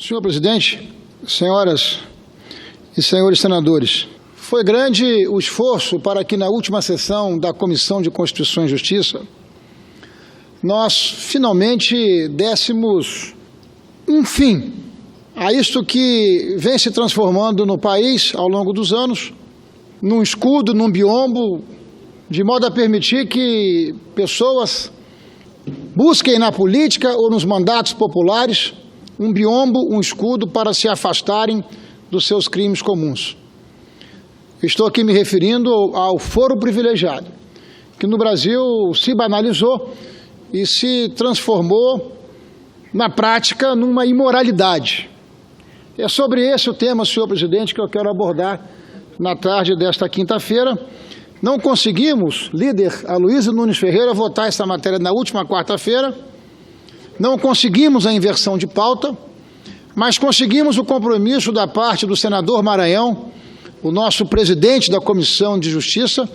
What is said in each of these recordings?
Senhor presidente, senhoras e senhores senadores, foi grande o esforço para que na última sessão da Comissão de Constituição e Justiça nós finalmente dessemos um fim a isto que vem se transformando no país ao longo dos anos, num escudo, num biombo, de modo a permitir que pessoas busquem na política ou nos mandatos populares um biombo, um escudo para se afastarem dos seus crimes comuns. Estou aqui me referindo ao foro privilegiado, que no Brasil se banalizou e se transformou na prática numa imoralidade. É sobre esse o tema, senhor presidente, que eu quero abordar na tarde desta quinta-feira. Não conseguimos, líder Aloysio Nunes Ferreira, votar essa matéria na última quarta-feira, não conseguimos a inversão de pauta, mas conseguimos o compromisso da parte do senador Maranhão, o nosso presidente da Comissão de Justiça,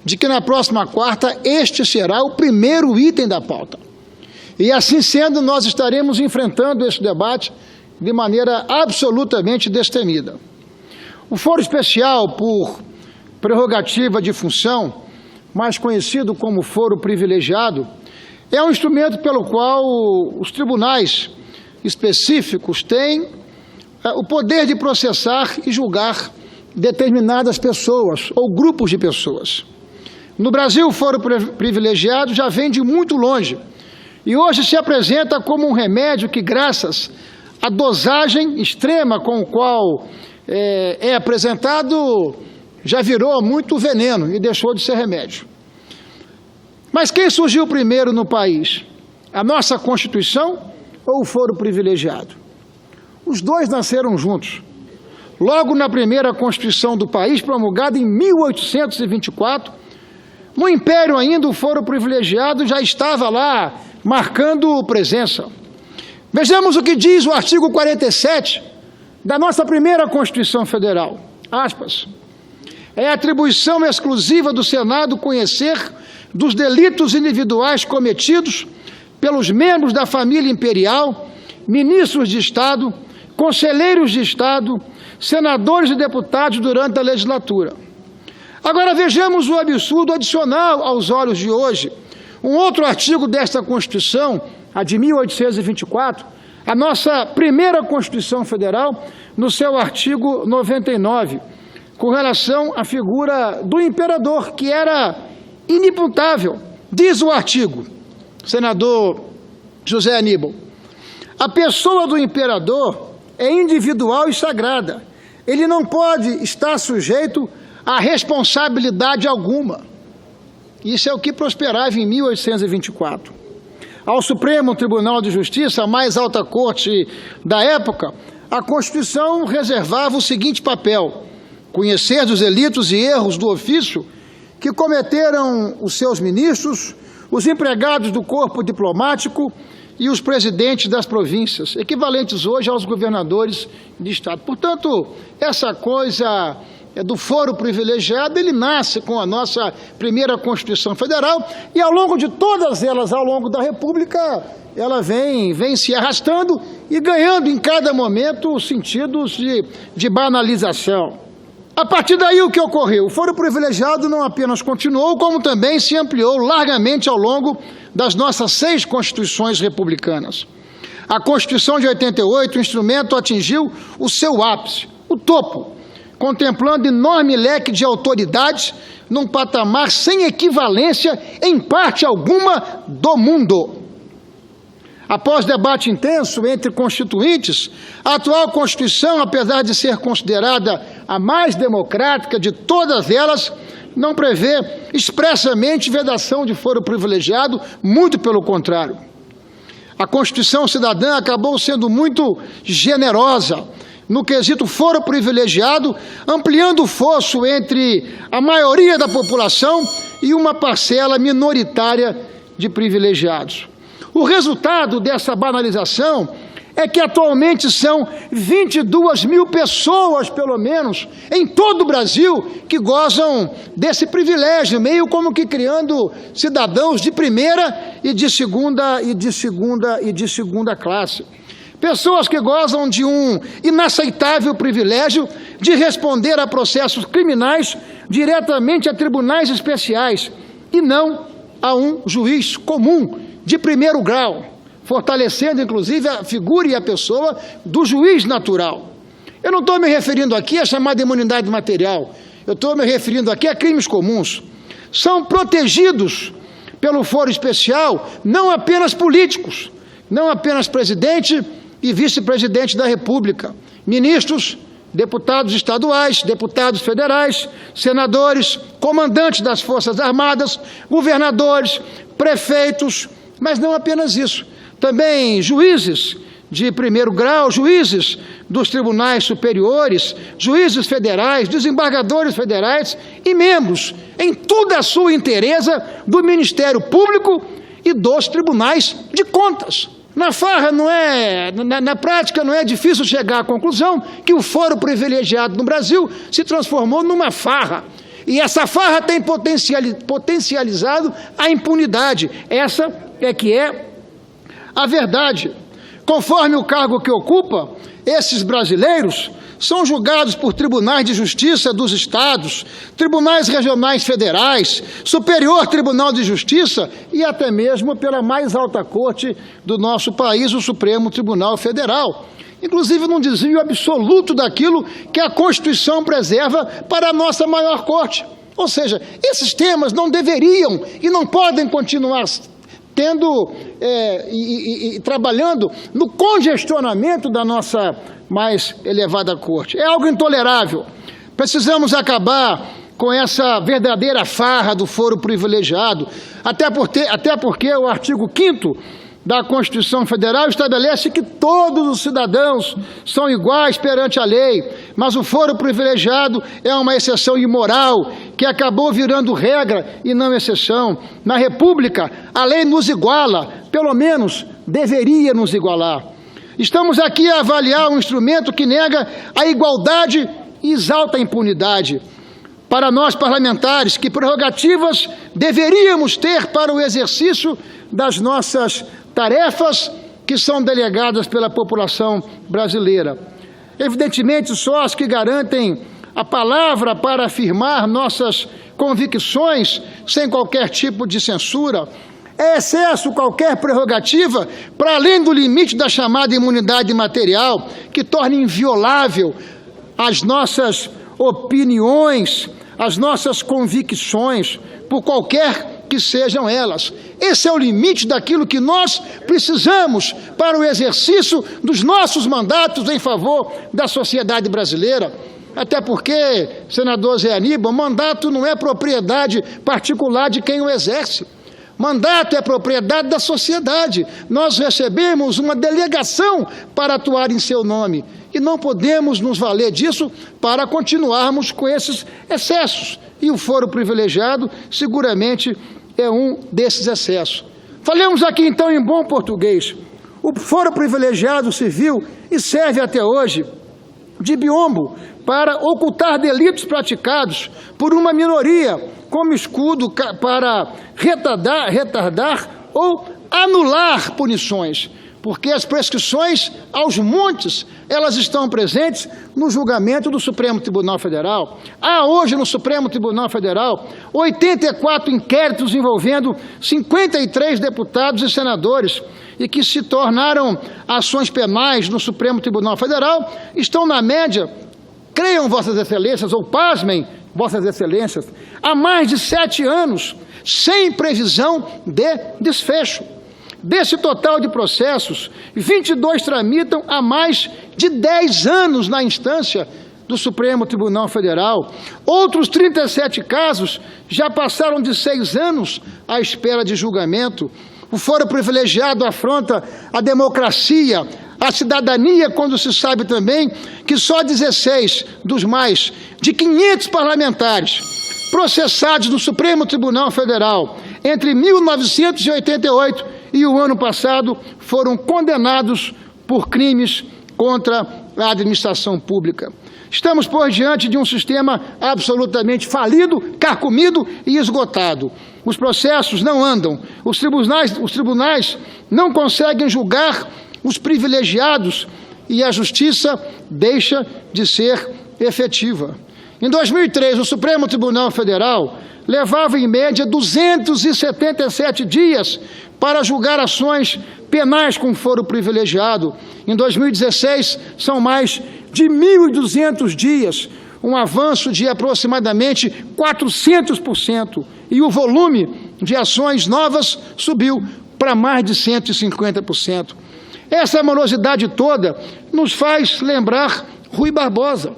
de que na próxima quarta este será o primeiro item da pauta. E assim sendo, nós estaremos enfrentando esse debate de maneira absolutamente destemida. O foro especial, por prerrogativa de função, mais conhecido como foro privilegiado, é um instrumento pelo qual os tribunais específicos têm o poder de processar e julgar determinadas pessoas ou grupos de pessoas. No Brasil, o foro privilegiado já vem de muito longe e hoje se apresenta como um remédio que, graças à dosagem extrema com o qual é apresentado, já virou muito veneno e deixou de ser remédio. Mas quem surgiu primeiro no país? A nossa Constituição ou o foro privilegiado? Os dois nasceram juntos. Logo na primeira Constituição do país, promulgada em 1824, no Império ainda o foro privilegiado já estava lá, marcando presença. Vejamos o que diz o artigo 47 da nossa primeira Constituição Federal. Aspas. É atribuição exclusiva do Senado conhecer dos delitos individuais cometidos pelos membros da família imperial, ministros de Estado, conselheiros de Estado, senadores e deputados durante a legislatura. Agora vejamos o absurdo adicional aos olhos de hoje. Um outro artigo desta Constituição, a de 1824, a nossa primeira Constituição Federal, no seu artigo 99, com relação à figura do imperador, que era inimputável. Diz o artigo, senador José Aníbal, a pessoa do imperador é individual e sagrada. Ele não pode estar sujeito a responsabilidade alguma. Isso é o que prosperava em 1824. Ao Supremo Tribunal de Justiça, a mais alta corte da época, a Constituição reservava o seguinte papel: conhecer dos delitos e erros do ofício que cometeram os seus ministros, os empregados do corpo diplomático e os presidentes das províncias, equivalentes hoje aos governadores de Estado. Portanto, essa coisa do foro privilegiado, ele nasce com a nossa primeira Constituição Federal e ao longo de todas elas, ao longo da República, ela vem se arrastando e ganhando em cada momento sentidos de banalização. A partir daí o que ocorreu? O foro privilegiado não apenas continuou, como também se ampliou largamente ao longo das nossas 6 constituições republicanas. A Constituição de 88, o instrumento atingiu o seu ápice, o topo, contemplando enorme leque de autoridades num patamar sem equivalência em parte alguma do mundo. Após debate intenso entre constituintes, a atual Constituição, apesar de ser considerada a mais democrática de todas elas, não prevê expressamente vedação de foro privilegiado, muito pelo contrário. A Constituição cidadã acabou sendo muito generosa no quesito foro privilegiado, ampliando o fosso entre a maioria da população e uma parcela minoritária de privilegiados. O resultado dessa banalização é que atualmente são 22 mil pessoas, pelo menos, em todo o Brasil, que gozam desse privilégio, meio como que criando cidadãos de primeira e de segunda classe. pessoas que gozam de um inaceitável privilégio de responder a processos criminais diretamente a tribunais especiais e não a um juiz comum de primeiro grau, fortalecendo inclusive a figura e a pessoa do juiz natural. Eu não estou me referindo aqui à chamada imunidade material, eu estou me referindo aqui a crimes comuns. São protegidos pelo foro especial não apenas políticos, não apenas presidente e vice-presidente da República, ministros, deputados estaduais, deputados federais, senadores, comandantes das Forças Armadas, governadores, prefeitos, mas não apenas isso. Também juízes de primeiro grau, juízes dos tribunais superiores, juízes federais, desembargadores federais e membros, em toda a sua inteireza, do Ministério Público e dos tribunais de contas. Na farra na prática não é difícil chegar à conclusão que o foro privilegiado no Brasil se transformou numa farra. E essa farra tem potencializado a impunidade. Essa é que é a verdade. Conforme o cargo que ocupa, esses brasileiros são julgados por tribunais de justiça dos estados, tribunais regionais federais, Superior Tribunal de Justiça e até mesmo pela mais alta corte do nosso país, o Supremo Tribunal Federal. Inclusive num desvio absoluto daquilo que a Constituição preserva para a nossa maior corte. Ou seja, esses temas não deveriam e não podem continuar tendo e trabalhando no congestionamento da nossa mais elevada corte. É algo intolerável. Precisamos acabar com essa verdadeira farra do foro privilegiado, até porque o artigo 5º da Constituição Federal estabelece que todos os cidadãos são iguais perante a lei, mas o foro privilegiado é uma exceção imoral que acabou virando regra e não exceção. Na República, a lei nos iguala, pelo menos deveria nos igualar. Estamos aqui a avaliar um instrumento que nega a igualdade e exalta a impunidade. Para nós parlamentares, que prerrogativas deveríamos ter para o exercício das nossas tarefas que são delegadas pela população brasileira? Evidentemente, só as que garantem a palavra para afirmar nossas convicções sem qualquer tipo de censura. É excesso qualquer prerrogativa para além do limite da chamada imunidade material, que torna inviolável as nossas opiniões, as nossas convicções, por qualquer que sejam elas. Esse é o limite daquilo que nós precisamos para o exercício dos nossos mandatos em favor da sociedade brasileira. Até porque, senador Zé Aníbal, mandato não é propriedade particular de quem o exerce. Mandato é propriedade da sociedade. Nós recebemos uma delegação para atuar em seu nome e não podemos nos valer disso para continuarmos com esses excessos. E o foro privilegiado seguramente é um desses excessos. Falemos aqui então em bom português. O foro privilegiado serviu e serve até hoje de biombo para ocultar delitos praticados por uma minoria, como escudo para retardar ou anular punições, porque as prescrições aos montes, elas estão presentes no julgamento do Supremo Tribunal Federal. Há hoje no Supremo Tribunal Federal 84 inquéritos envolvendo 53 deputados e senadores e que se tornaram ações penais no Supremo Tribunal Federal, estão na média, creiam vossas excelências ou pasmem vossas excelências, há mais de 7 anos, sem previsão de desfecho. Desse total de processos, 22 tramitam há mais de 10 anos na instância do Supremo Tribunal Federal. Outros 37 casos já passaram de 6 anos à espera de julgamento. O foro privilegiado afronta a democracia, a cidadania, quando se sabe também que só 16 dos mais de 500 parlamentares processados no Supremo Tribunal Federal entre 1988 e o ano passado foram condenados por crimes contra a administração pública. Estamos, por diante de um sistema absolutamente falido, carcomido e esgotado. Os processos não andam, os tribunais não conseguem julgar os privilegiados e a justiça deixa de ser efetiva. Em 2003, o Supremo Tribunal Federal levava em média 277 dias para julgar ações penais com foro privilegiado. Em 2016, são mais de 1.200 dias, um avanço de aproximadamente 400%, e o volume de ações novas subiu para mais de 150%. Essa morosidade toda nos faz lembrar Rui Barbosa,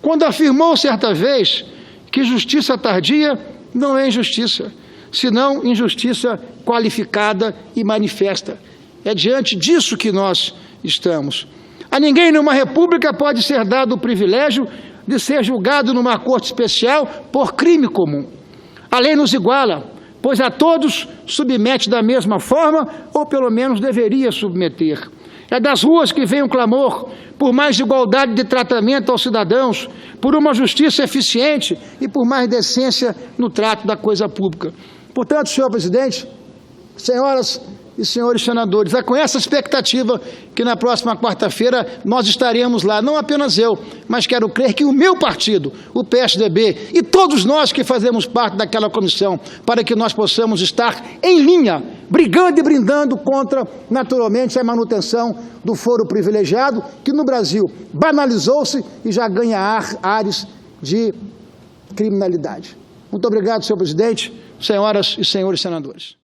quando afirmou certa vez que justiça tardia não é injustiça, senão injustiça qualificada e manifesta. É diante disso que nós estamos. A ninguém numa república pode ser dado o privilégio de ser julgado numa corte especial por crime comum. A lei nos iguala, pois a todos submete da mesma forma, ou pelo menos deveria submeter. É das ruas que vem o clamor por mais igualdade de tratamento aos cidadãos, por uma justiça eficiente e por mais decência no trato da coisa pública. Portanto, senhor presidente, senhoras e senhores senadores, é com essa expectativa que na próxima quarta-feira nós estaremos lá, não apenas eu, mas quero crer que o meu partido, o PSDB, e todos nós que fazemos parte daquela comissão, para que nós possamos estar em linha, brigando e brindando contra, naturalmente, a manutenção do foro privilegiado, que no Brasil banalizou-se e já ganha ares de criminalidade. Muito obrigado, senhor presidente, senhoras e senhores senadores.